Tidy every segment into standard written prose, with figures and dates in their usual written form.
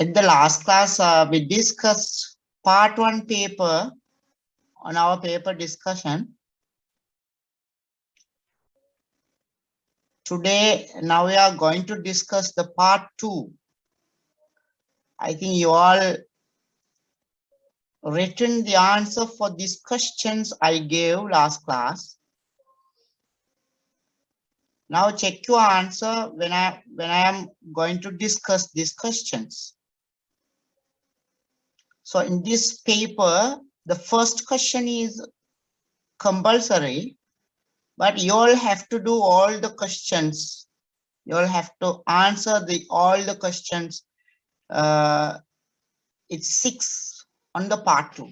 In the last class, we discussed part 1 paper on our paper discussion. Today, now we are going to discuss the part 2. I think you all written the answer for these questions I gave last class. Now check your answer when I am going to discuss these questions. So in this paper, the first question is compulsory, but you all have to do all the questions. You all have to answer all the questions. It's 6 on the part 2.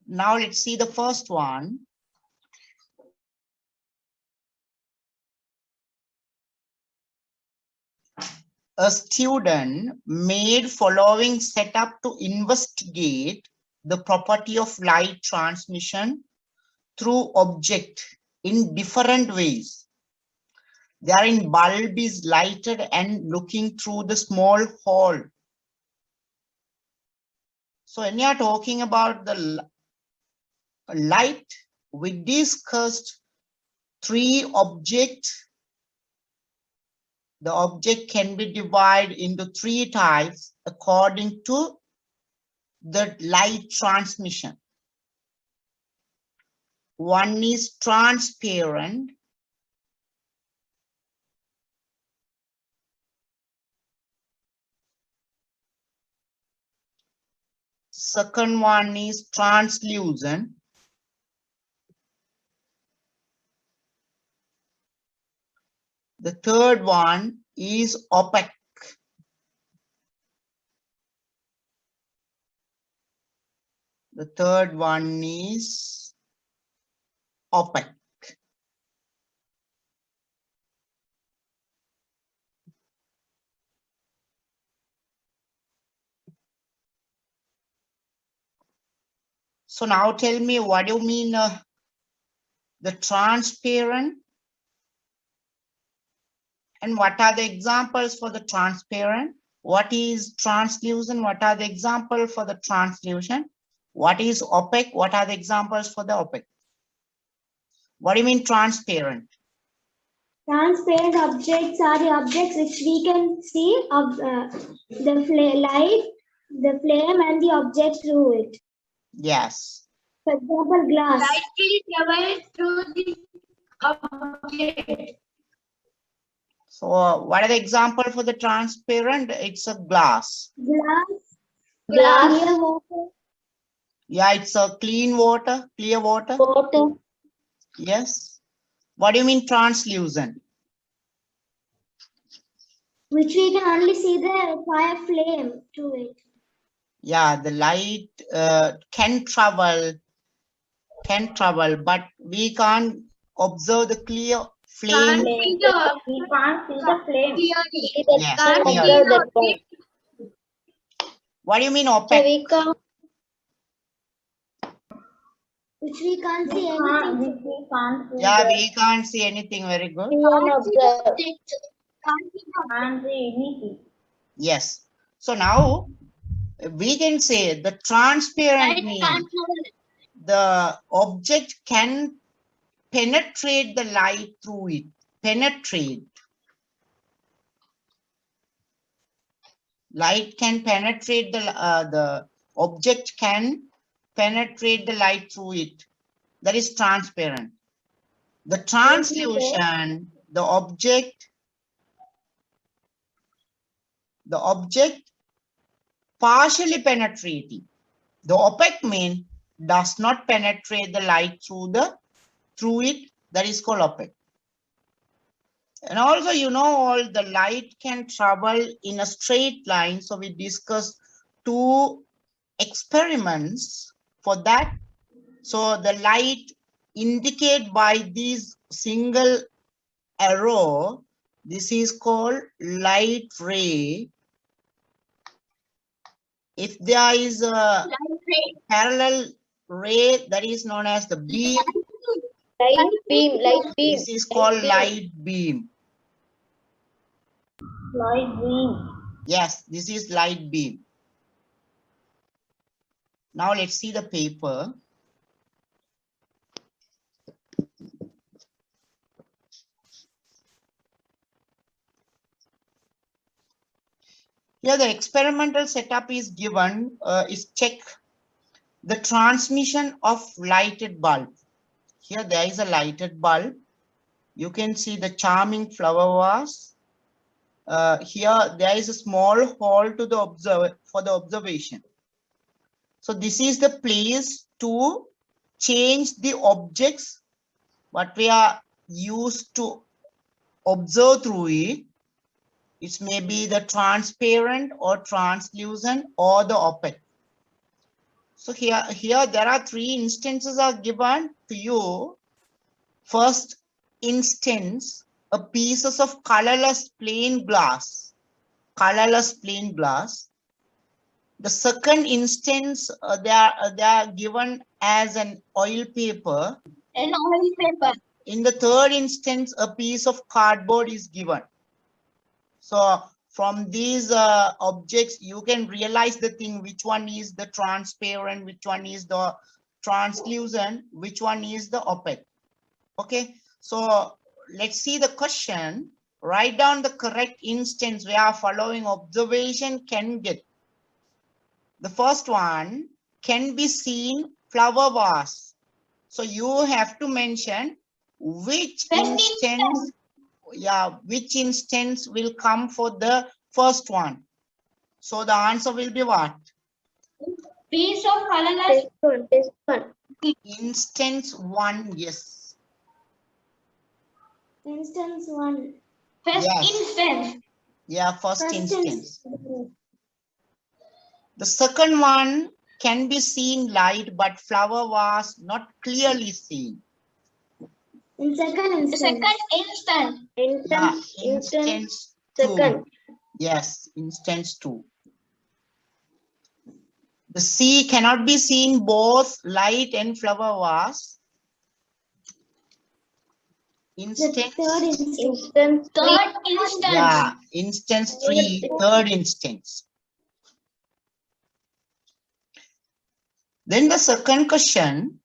Now let's see the first one. A student made following setup to investigate the property of light transmission through object in different ways. Therein bulb is lighted and looking through the small hole. So when you are talking about the light, we discussed 3 objects. The object can be divided into 3 types according to the light transmission. One is transparent. Second one is translucent. The third one is opaque. The third one is opaque. So now tell me, what do you mean the transparent? And what are the examples for the transparent? What is translucent? What are the examples for the translucent? What is opaque? What are the examples for the opaque? What do you mean transparent? Transparent objects are the objects which we can see of the light, the flame, and the object through it. Yes. For example, glass. Light will travel through the object. So what are the examples for the transparent? It's a glass. Glass. Clear water. Yeah, it's a clean water, clear water. Water. Yes. What do you mean translucent? Which we can only see the fire flame to it. Yeah, the light can travel, but we can't observe the clear flame. We can't see the flame. Yes, clearly. What do you mean opaque? Which we can't see anything. Yeah, we can't see anything. Very good. Can't see anything. Yes. So now we can say the transparent means the object can penetrate the light through it. Penetrate. Light can penetrate the object can penetrate the light through it. That is transparent. The translucent, the object partially penetrating. The opaque mean does not penetrate the light through it. That is called opaque. And also, you know, all the light can travel in a straight line. So we discussed 2 experiments for that. So the light indicated by this single arrow, this is called light ray. If there is a parallel ray, that is known as the beam. Light beam. This is called light beam. Light green. Yes, this is light beam. Now let's see the paper. Here the experimental setup is given, is check the transmission of lighted bulb. Here there is a lighted bulb. You can see the charming flower vase. Here there is a small hole to the for the observation. So this is the place to change the objects what we are used to observe through it. It may be the transparent or translucent or the opaque. So here there are three instances are given to you. First instance, a pieces of colorless plain glass. Colorless plain glass. The second instance, they are given as an oil paper. An oil paper. In the third instance, a piece of cardboard is given. So from these objects, you can realize the thing, which one is the transparent, which one is the translucent, which one is the opaque. Okay, so let's see the question. Write down the correct instance where following observation can get. The first one, can be seen flower vase. So you have to mention which instance, yeah, which instance will come for the first one. So the answer will be what? Piece of colorless. This one. Instance one, yes. Instance 1. First Yes. instance. Yeah, first instance. The second one, can be seen light, but flower was not clearly seen. In second The instance. second instant. Yeah, Instance instance two. second. Yes, instance two. The C cannot be seen both light and flower was. The Instance, third instance. Third instance. yeah, instance three, third instance. Then the second question,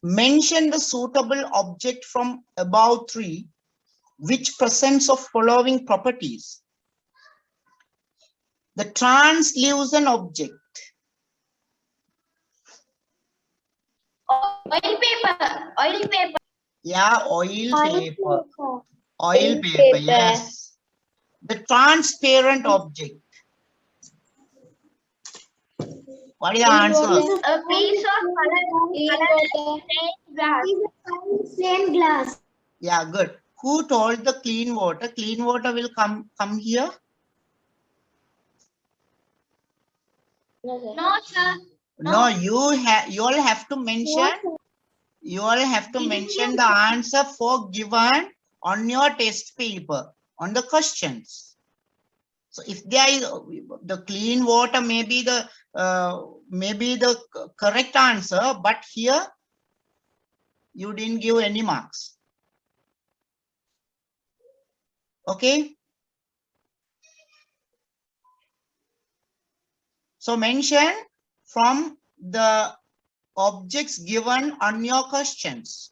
mention the suitable object from above three, which presents of following properties. The translucent object. Oil paper. Oil paper. Yeah, oil paper. Oil Oil paper, paper. yes. The transparent object. What is the answer? A piece of colorless glass. Plain glass. Yeah, good. Who told the clean water? Clean water will come here. No, sir. No, you all have to mention. You all have to mention the answer for given on your test paper on the questions. So if there is the clean water, maybe the correct answer, but here you didn't give any marks. Okay. So mention from the objects given on your questions.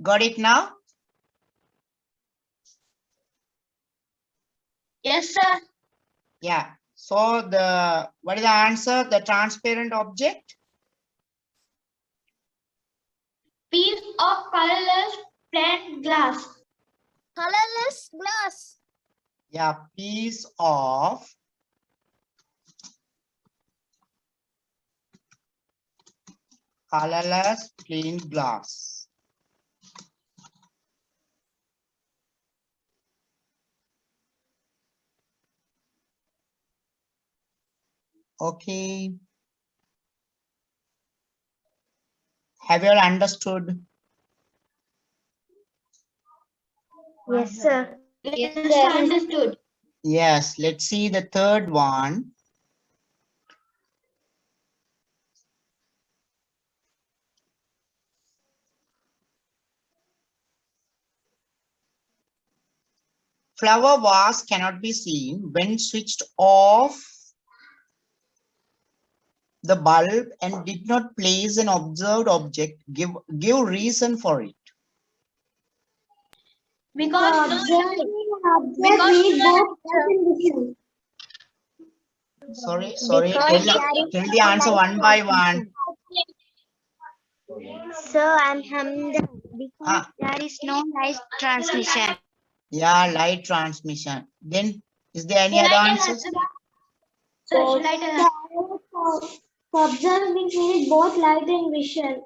Got it now? Yes, sir. Yeah. So what is the answer? The transparent object? Piece of colorless plain glass. Colorless glass. Yeah, piece of colorless plain glass. Okay. Have you all understood? Yes, sir. Yes, sir. Understood. Yes, let's see the third one. flower vase cannot be seen when switched off the bulb and did not place an observed object. Give reason for it. Because Observing object because need both sight and vision. Sorry. Because Tell there is the no answer light one by one. Sir, I'm Hamza. Because Ah. there is no light transmission. Yeah, light transmission. Then, is there any other answers? So light and For observing means we need both light and vision.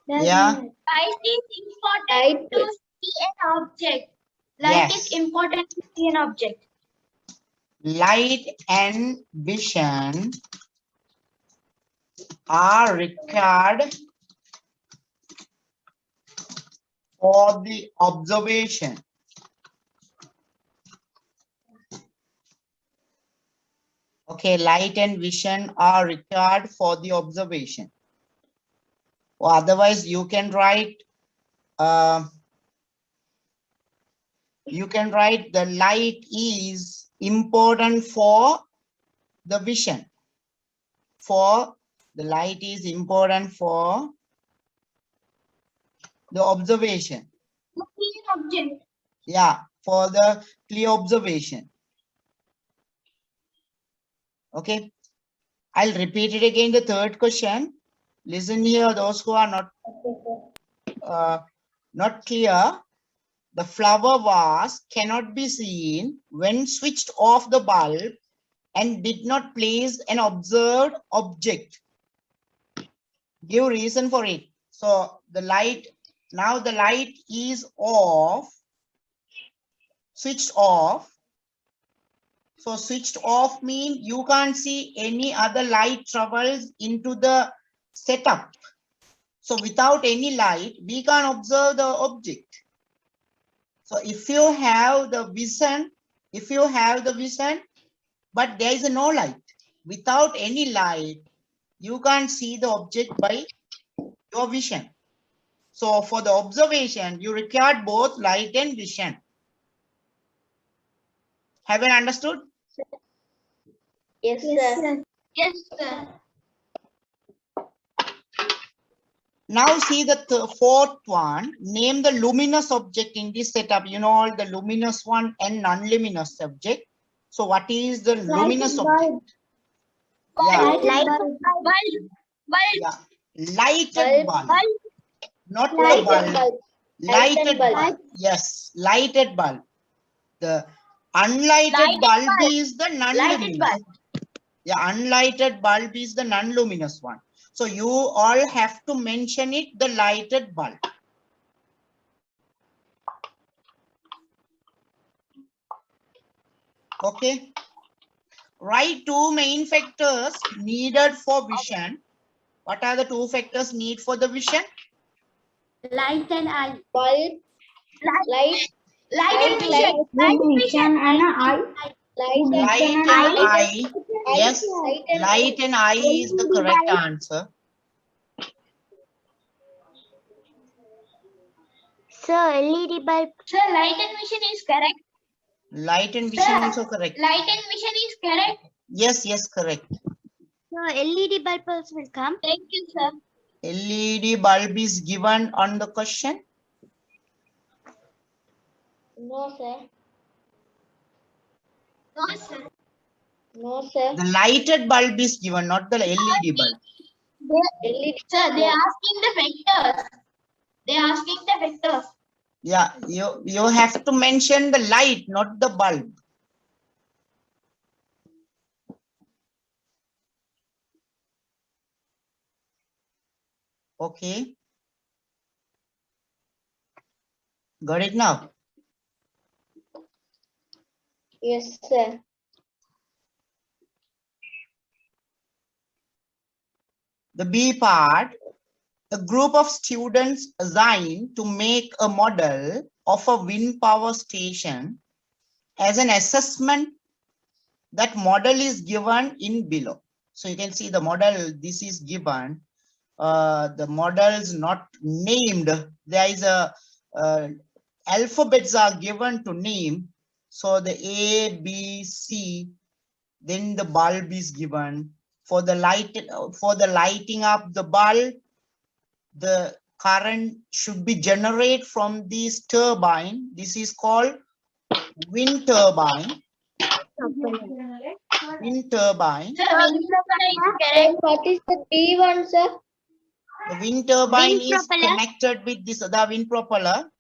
That's Yeah. it. light is important to see an object. Light Yes. is important to see an object. Light and vision are required for the observation. Okay, light and vision are required for the observation. Or otherwise, you can write the light is important for the vision. For the light is important for the observation. To see an object. Yeah, for the clear observation. Okay, I'll repeat it again. The third question. Listen here, those who are not clear. The flower vase cannot be seen when switched off the bulb and did not place an observed object. Give reason for it. So the light, now the light is off, switched off. So switched off means you can't see any other light travels into the setup. So without any light, we can't observe the object. So if you have the vision, but there is no light, without any light, you can't see the object by your vision. So for the observation, you require both light and vision. Have you understood? Yes, Yes, sir. sir. Yes, sir. Now see the fourth one. Name the luminous object in this setup. You know all the luminous one and non-luminous object. So what is the luminous object? Yeah, Light Bulb. yeah. Lighted bulb. Not the Lighted bulb. bulb. Lighted bulb. bulb. Yes, lighted bulb. The unlighted Lighted bulb bulb. is the Lighted non-luminous. bulb. Yeah, unlighted bulb is the non-luminous one. So you all have to mention it, the lighted bulb. Okay. Write two main factors needed for vision. What are the two factors need for the vision? Light and eye. Bulb. Light. Light and vision. Light and vision. Light and eye. Yes, light and eye is the correct answer. Sir, LED bulb. Sir, light and vision is correct. Light and vision Sir. also correct. Light and vision is correct. Yes, yes, correct. Sir, LED bulb also will come. Thank you, sir. LED bulb is given on the question. No, sir. No, sir. No, sir. The lighted bulb is given, not the LED bulb. LED. Sir, they are asking the vectors. They are asking the vectors. Yeah, you have to mention the light, not the bulb. Okay. Got it now? Yes, sir. The B part, a group of students assigned to make a model of a wind power station as an assessment. That model is given in below. So you can see the model, this is given. The models not named. There is a alphabets are given to name. So the A, B, C, then the bulb is given. For the lighting up the bulb, the current should be generated from this turbine. This is called wind turbine. Wind turbine. Sir, wind propeller is correct. What is the B1, sir? The wind turbine Wind is propeller. connected with this, the wind propeller.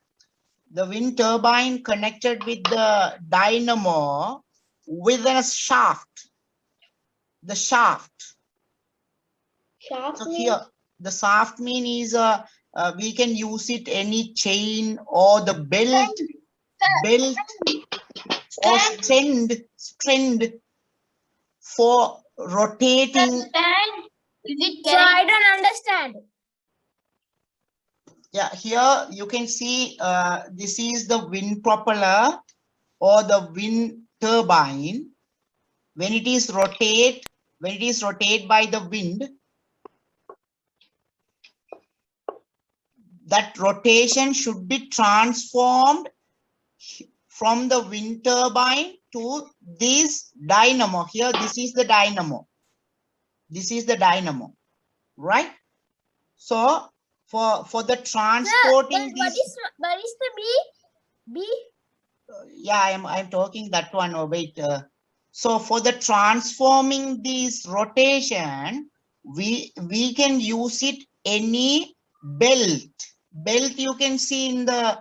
The wind turbine connected with the dynamo with a shaft. The shaft. Shaft So means here, the shaft mean is we can use it any chain or the belt or strand for rotating. Stand. Is it correct? I don't understand. Yeah, here you can see this is the wind propeller or the wind turbine. When it is rotated by the wind, that rotation should be transformed from the wind turbine to this dynamo. Here, this is the dynamo. This is the dynamo, right? So for the transporting What this, is the B? yeah, I'm talking that one. Oh, wait. So for the transforming this rotation, we can use it any belt. Belt you can see in the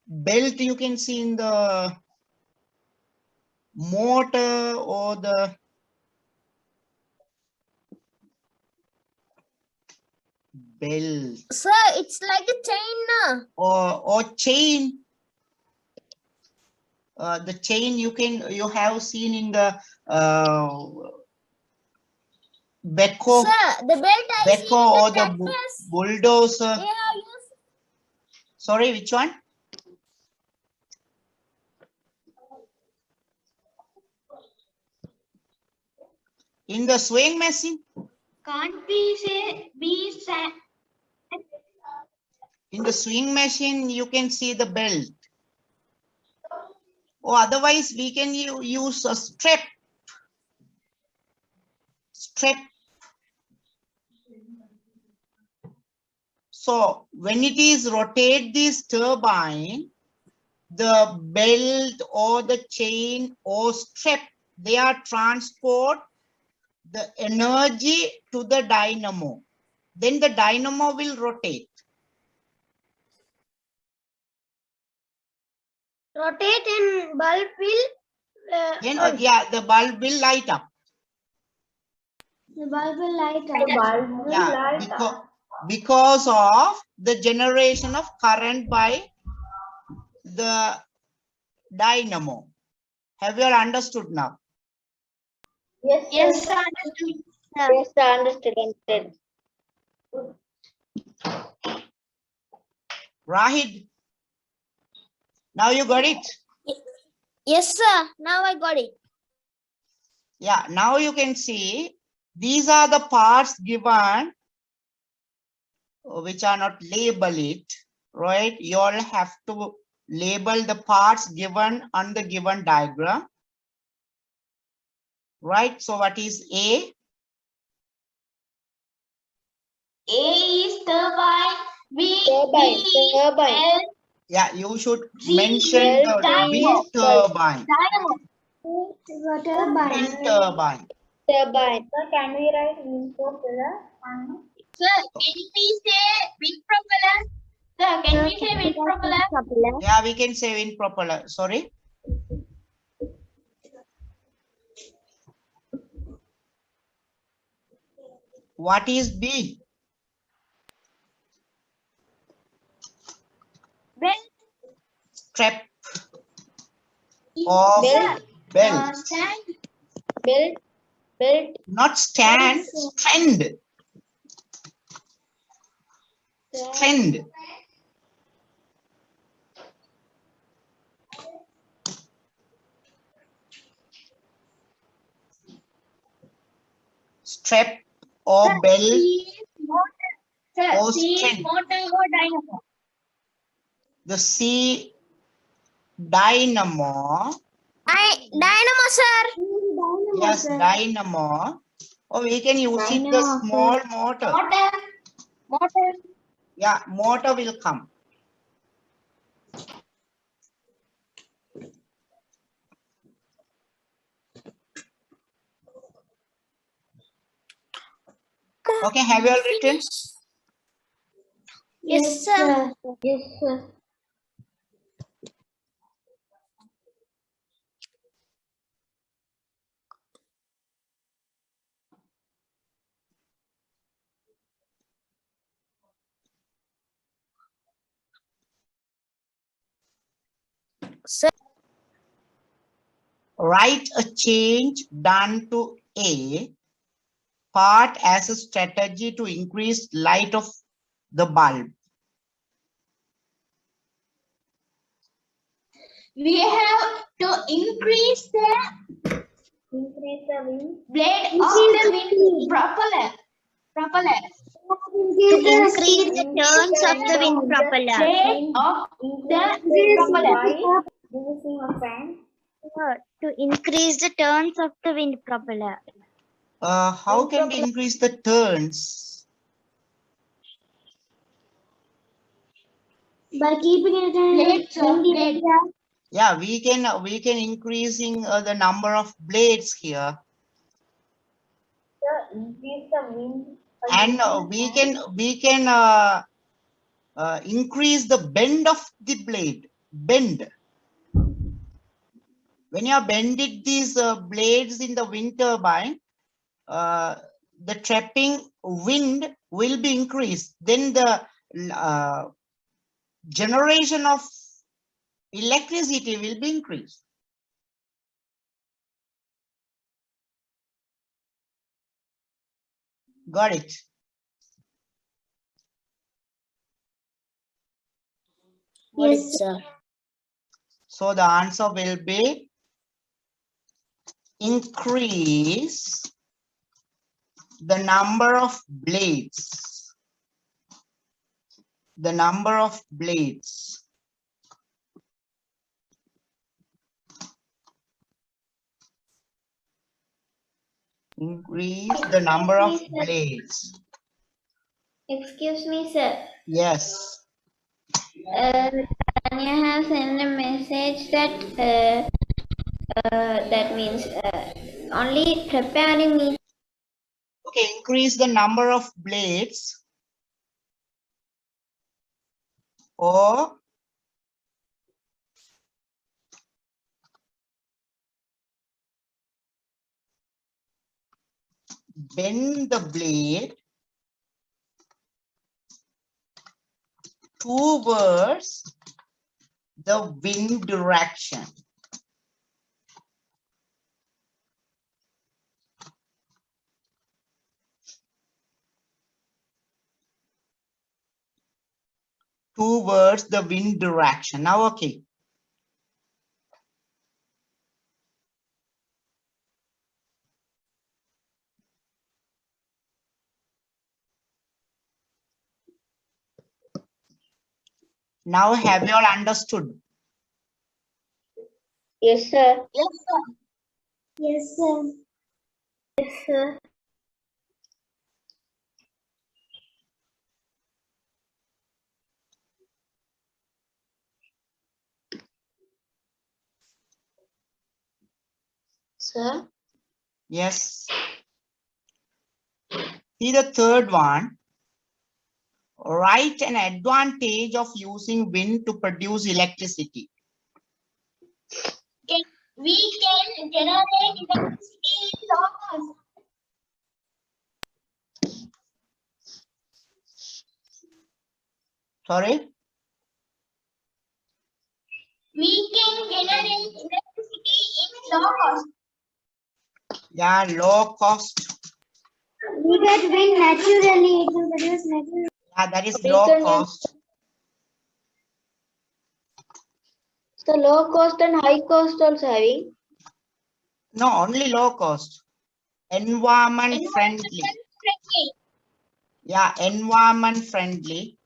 belt you can see in the motor or the belt Sir, it's like a chain. or chain. The chain you have seen in the backhoe, Sir, the belt I see in backhoe or the the tractors. bulldozer. They have used. Sorry, which one? In the sewing machine? Can't we say B stand? In the sewing machine, you can see the belt. Or otherwise, we can use a strap. Strap. So when it is rotate this turbine, the belt or the chain or strap, they are transport the energy to the dynamo. Then the dynamo will rotate. Rotate and bulb will. Then, On. yeah, the bulb will light up. The bulb will light up. Yeah, because of the generation of current by the dynamo. Have you all understood now? yes, sir. Yes, understood. Yes, sir. Understood. Rahid, now you got it? Yes, sir. Now I got it. Yeah, now you can see these are the parts given which are not labeled, right? You all have to label the parts given on the given diagram, right? So what is A? A is turbine. B Turbine, is turbine. belt. Yeah, you should G mention is the dynamo. wind turbine. The turbine. Wind turbine. Turbine. Sir, can we write wind propeller? Sir, can we say wind propeller? Sir, can we say wind propeller? Yeah, we can say wind propeller. Sorry. What is B? Belt. Strap or Belt. belt. Stand. Belt. Not stand, strand. Strand. Strap or bell C is motor. Sir, or C is string. motor or dynamo. The C dynamo. Dynamo, sir. Yes, dynamo. Or we can use it the Dynamo, small motor. Motor. Yeah, motor will come. Okay, have you all written? Yes, sir. Yes, sir. Write a change done to a part as a strategy to increase light of the bulb. We have to increase the Increase the wind. blade of the wind propeller. To increase the turns of the wind propeller. Blade of the propeller. Using a fan. To increase the turns of the wind propeller. How can we increase the turns? By keeping it in Blade. Yeah, we can increasing the number of blades here, Sir, increase the wind. and we can increase the bend of the blade. Bend. When you are bending these blades in the wind turbine, the trapping wind will be increased. Then the generation of electricity will be increased. Got it? Yes, sir. So the answer will be increase the number of blades. The number of blades. Increase the number of blades. Excuse me, sir. Yes. Tanya have sent a message that that means only preparing me. Okay, increase the number of blades or bend the blade towards the wind direction. Towards the wind direction. Now, okay. Now, have you all understood? Yes, sir. Yes, sir. Yes, sir. Yes, sir. Sir. Yes. See the third one. Write an advantage of using wind to produce electricity. We can generate electricity in low cost. Sorry? We can generate electricity in low cost. Yeah, low cost. We get wind naturally. It will produce naturally. Yeah, that is We low can cost. So low cost and high cost also having. No, only low cost. Environment friendly. Yeah, environment friendly.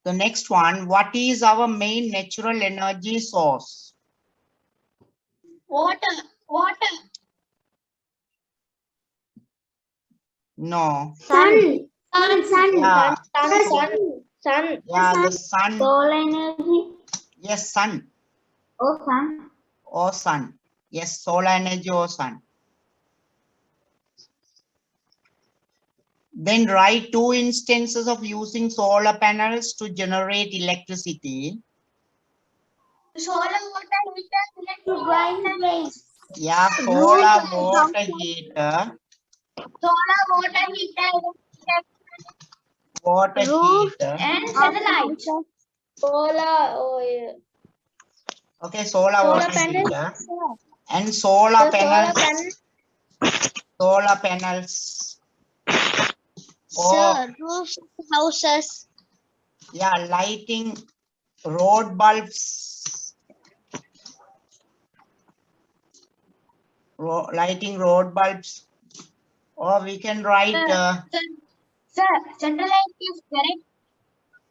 The next one, what is our main natural energy source? Water. No. Sun. Sun. Yeah, Sun. yeah, the sun. Solar energy. Yes, sun Oh, sun. or sun. Yes, solar energy or sun. Then write 2 instances of using solar panels to generate electricity. Solar water heater. To drying place. Yeah, solar water heater, Solar water heater. water Roof. heater. And satellite. Solar. Oh, yeah. Okay, solar Solar water panels. heater and solar The solar panels. panels. Solar panels. Or Sir, roofs, houses. yeah, lighting road bulbs. Lighting road bulbs. Or we can write Sir, satellite is correct.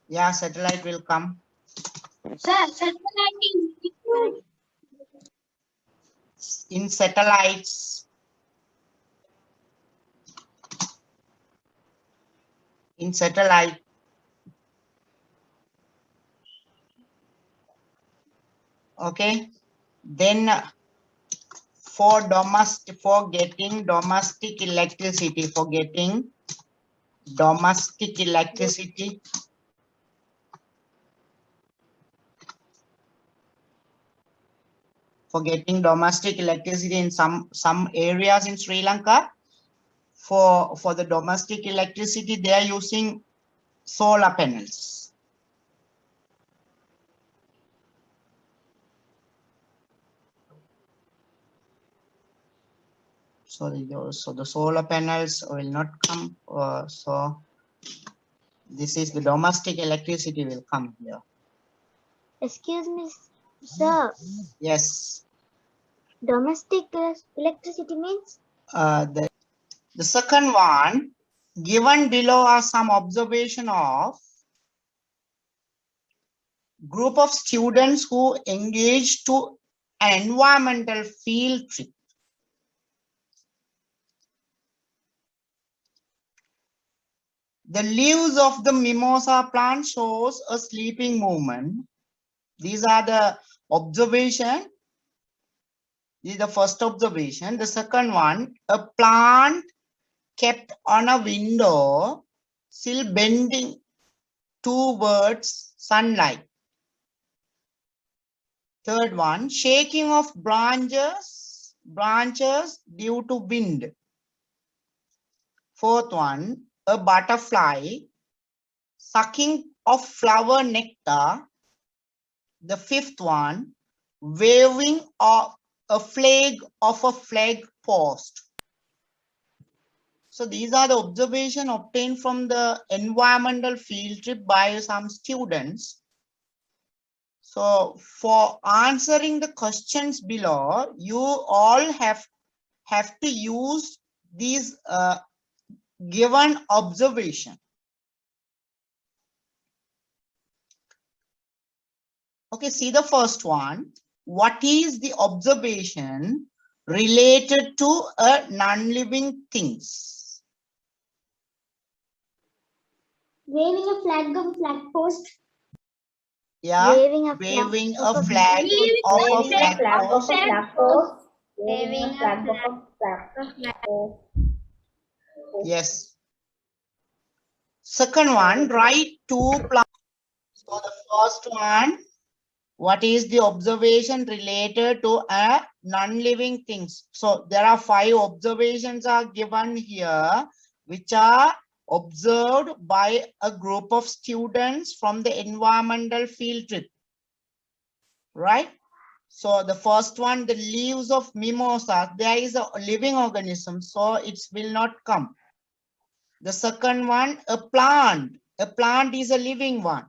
yeah, satellite will come. Sir, satellite is correct. In satellites. In satellite. Okay. Then for getting domestic electricity, in some areas in Sri Lanka, for the domestic electricity they are using solar panels. So the solar panels will not come. So this is the domestic electricity will come here. Excuse me, sir. Yes. Domestic electricity means? The second one, given below are some observation of group of students who engaged to an environmental field trip. The leaves of the mimosa plant shows a sleeping movement. These are the observation. This is the first observation. The second one, a plant kept on a window sill bending towards sunlight. Third one, shaking of branches due to wind. Fourth one, a butterfly sucking of flower nectar. The fifth one, waving of a flag post. So these are the observations obtained from the environmental field trip by some students. So for answering the questions below, you all have to use these given observation. Okay, see the first one. What is the observation related to a non-living things? Waving a flag of a flag post. Yeah, Waving a waving flag a flag of a flag post. Waving a flag of a flag post. Yes. Second one, write 2 plants. So the first one, what is the observation related to a non-living things? So there are 5 observations are given here, which are observed by a group of students from the environmental field trip, right? So the first one, the leaves of mimosa, there is a living organism, so it will not come. The second one, a plant is a living one.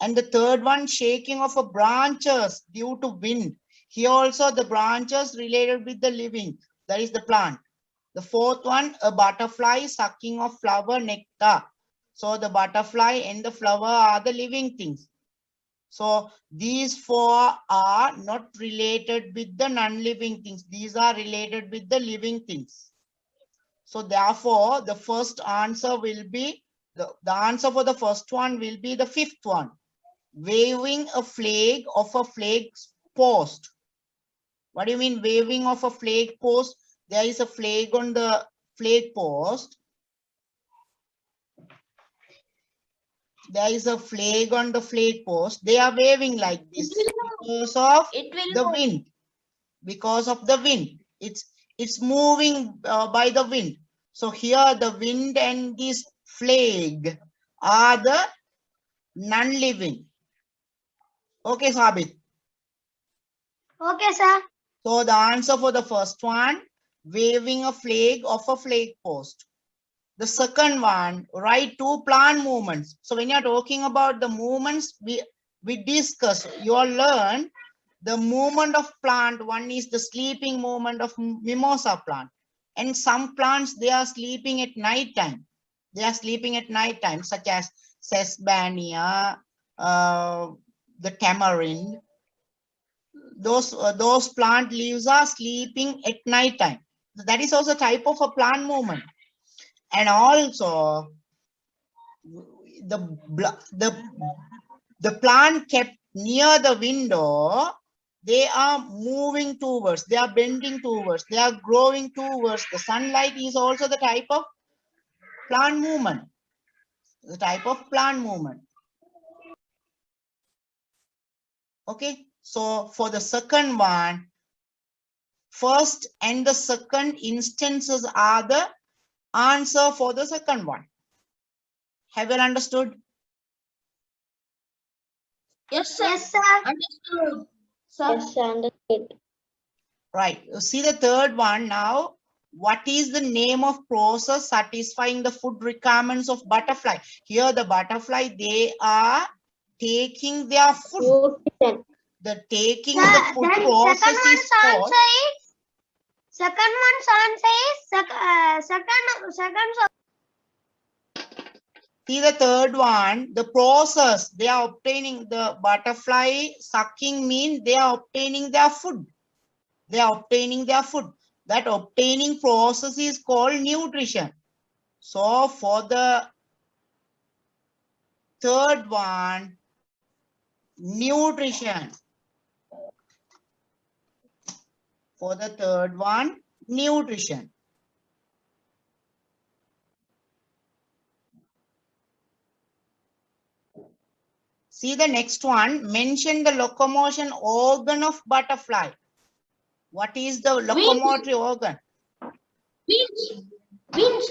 And the third one, shaking of a branches due to wind. Here also the branches related with the living, that is the plant. The fourth one, a butterfly sucking of flower nectar. So the butterfly and the flower are the living things. So these four are not related with the non-living things. These are related with the living things. So therefore, the first answer will be, the answer for the first one will be the fifth one. Waving a flag of a flag post. What do you mean waving of a flag post? There is a flag on the flag post. There is a flag on the flag post. They are waving like this because of the wind. Because of the wind. It's moving by the wind. So here the wind and this flag are the non-living. Okay, Sabit. Okay, sir. So the answer for the first one, waving a flag of a flag post. The second one, write two plant movements. So when you're talking about the movements, we discuss, you all learn the movement of plant. One is the sleeping movement of mimosa plant. And some plants, they are sleeping at night time. They are sleeping at night time, such as sesbania, the tamarind. Those plant leaves are sleeping at night time. That is also a type of a plant movement. And also the plant kept near the window, they are moving towards, they are bending towards, they are growing towards. The sunlight is also the type of plant movement. The type of plant movement. Okay, so for the second one, first and the second instances are the answer for the second one. Have you understood? Yes, sir. Yes, sir. Understood. Sir. Yes, sir, understood. Right. See the third one now. What is the name of process satisfying the food requirements of butterfly? Here the butterfly, they are taking their food. Nutrition. The taking Sir, the food then process is called. Second one's answer is second. See the third one, the process, they are obtaining the butterfly sucking mean they are obtaining their food. They are obtaining their food. That obtaining process is called nutrition. So for the third one, nutrition. For the third one, nutrition. See the next one, mention the locomotion organ of butterfly. What is the locomotory organ? Wings. Wings.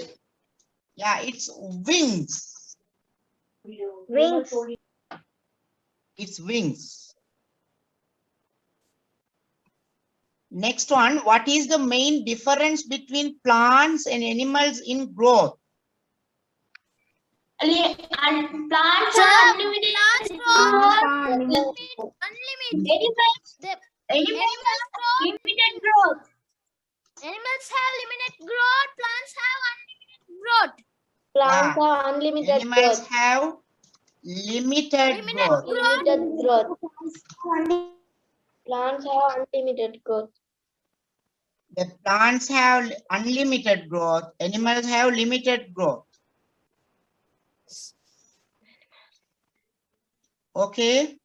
Yeah, it's wings. Wings. It's wings. Next one, what is the main difference between plants and animals in growth? And plants are unlimited. Animals limited growth. Animals have limited growth. Plants have unlimited growth. Plants Yeah. have unlimited Animals growth. have limited growth. Limited growth. Plants have unlimited growth. The plants have unlimited growth. Animals have limited growth. Okay.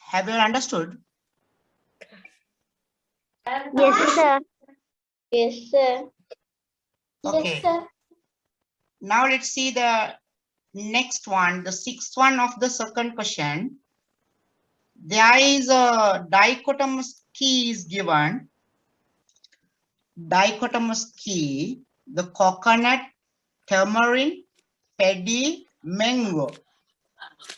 Have you understood? Yes, sir. Yes, sir. Okay. Yes, sir. Now let's see the next one, the sixth one of the second question. There is a dichotomous key is given. Dichotomous key, the coconut, tamarind, paddy, mango.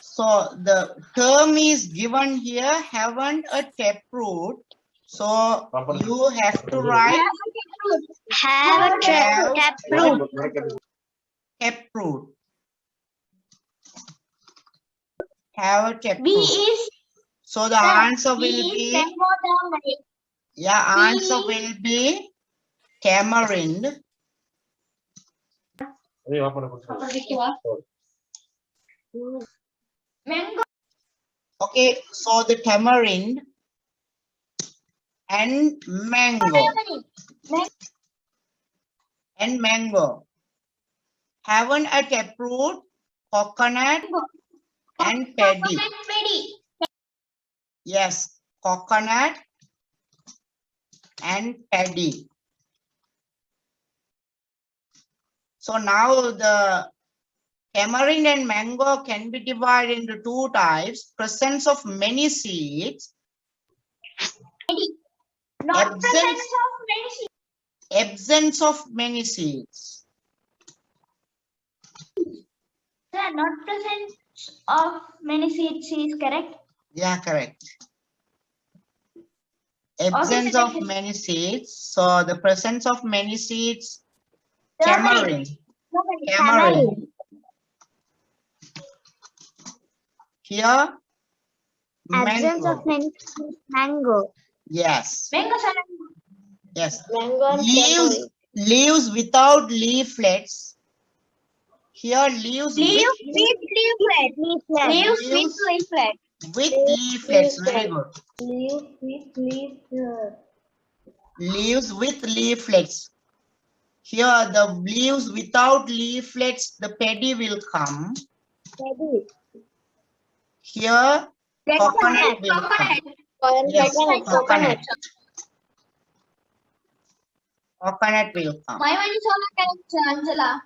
So the term is given here, haven't a taproot. So you have to write Have a taproot. taproot. Have a B taproot. is So the answer will B is be, mango tamarind. yeah, B answer will be tamarind. Mango. Okay, so the tamarind and mango having a taproot, coconut and paddy. Paddy. Yes, coconut and paddy. So now the tamarind and mango can be divided into two types: presence of many seeds, Not Absence. presence of many seeds. absence of many seeds. Sir, not presence of many seeds is correct. Yeah, correct. Absence sir, of thank you. many seeds. So the presence of many seeds, Tamarind. tamarind. Tamarind. Here, Absence mango. of mango. Yes, Mango, sir. yes. Mango and Leaves without leaflets. Here, leaves Leaves with with leaflet. Leaves with Leaves. leaflet. leaflets. Very good. Leaves with leaves. Leaves with leaflets. Here, the leaves without leaflets, the paddy will come. Here, coconut will come. Yes, coconut. Coconut will come. My one is all correct, Angela.